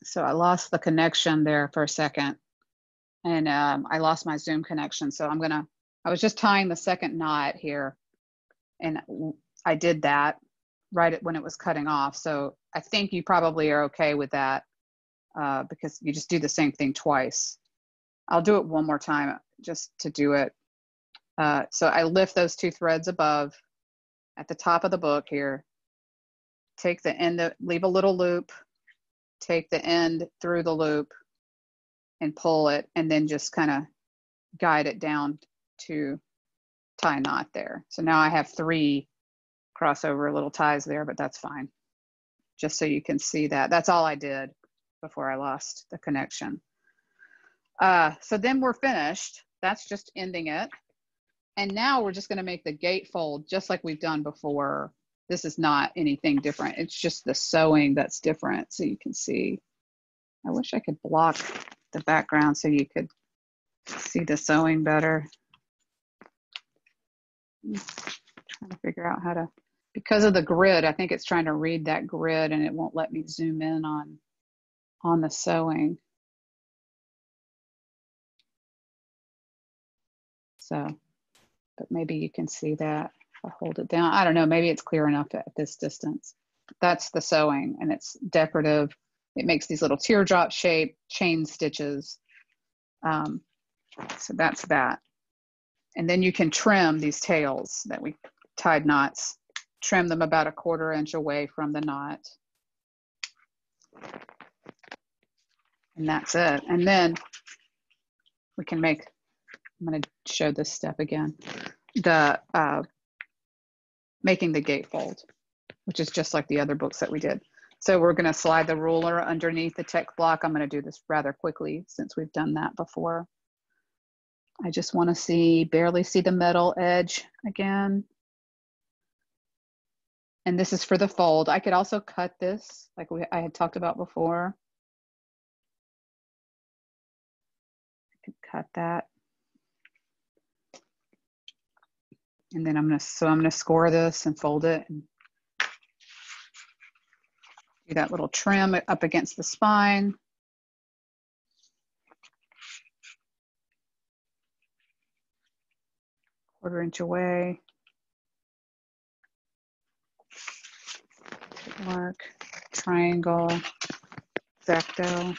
So I lost the connection there for a second, and I lost my Zoom connection. So I was just tying the second knot here, and I did that right when it was cutting off. So I think you probably are okay with that because you just do the same thing twice. I'll do it one more time just to do it. So I lift those 2 threads above at the top of the book here, take the end, leave a little loop, take the end through the loop and pull it, and then just kind of guide it down to tie a knot there. So now I have 3 crossover little ties there, but that's fine. Just so you can see that. That's all I did before I lost the connection. So then we're finished. That's just ending it. And now we're just going to make the gatefold just like we've done before. This is not anything different. It's just the sewing that's different. So you can see, I wish I could block the background so you could see the sewing better. I'm trying to figure out how to, because of the grid, I think it's trying to read that grid and it won't let me zoom in on the sewing. So, but maybe you can see that. I'll hold it down. I don't know, maybe it's clear enough at this distance. That's the sewing, and it's decorative. It makes these little teardrop shaped chain stitches. So that's that. And then you can trim these tails that we tied knots, trim them about 1/4 inch away from the knot. And that's it. And then we can make, I'm going to show this step again, the making the gatefold, which is just like the other books that we did. So we're going to slide the ruler underneath the text block. I'm going to do this rather quickly since we've done that before. I just want to barely see the metal edge again. And this is for the fold. I could also cut this like I had talked about before. I could cut that. And then I'm going to score this and fold it and do that little trim up against the spine. Quarter inch away. Mark, triangle, exacto.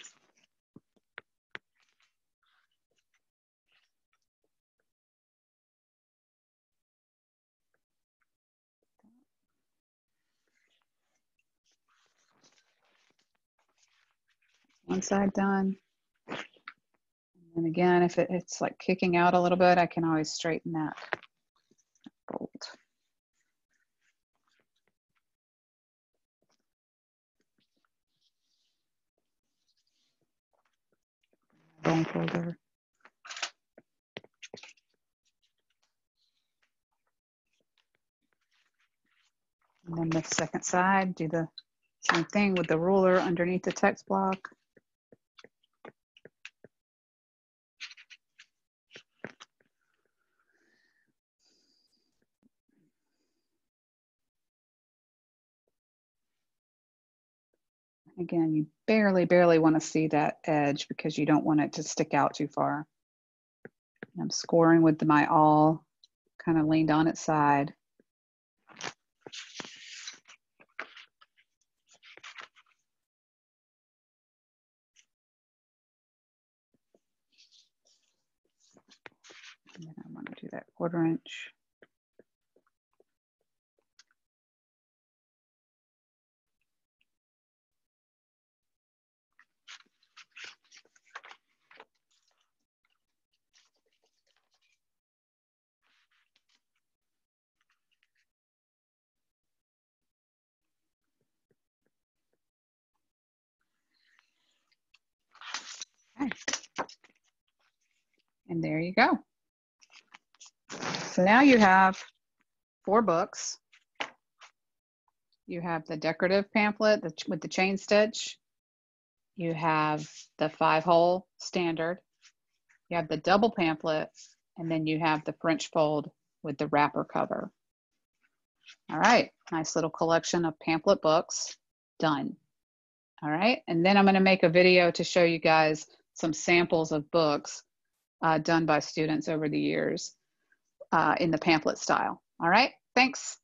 One side done. And again, if it's like kicking out a little bit, I can always straighten that bolt. Bone folder. And then the second side, do the same thing with the ruler underneath the text block. Again, you barely want to see that edge because you don't want it to stick out too far. I'm scoring with my awl kind of leaned on its side. And then I want to do that 1/4 inch. Okay. And there you go. So now you have 4 books. You have the decorative pamphlet with the chain stitch. You have the 5-hole standard. You have the double pamphlet, and then you have the French fold with the wrapper cover. All right, nice little collection of pamphlet books done. All right, and then I'm going to make a video to show you guys some samples of books done by students over the years in the pamphlet style. All right, thanks.